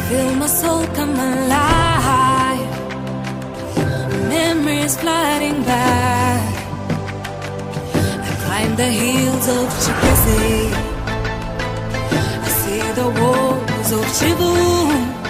Feel my soul come alive. Memories flooding back. I climb the hills of Chikese. I see the walls of Chivu.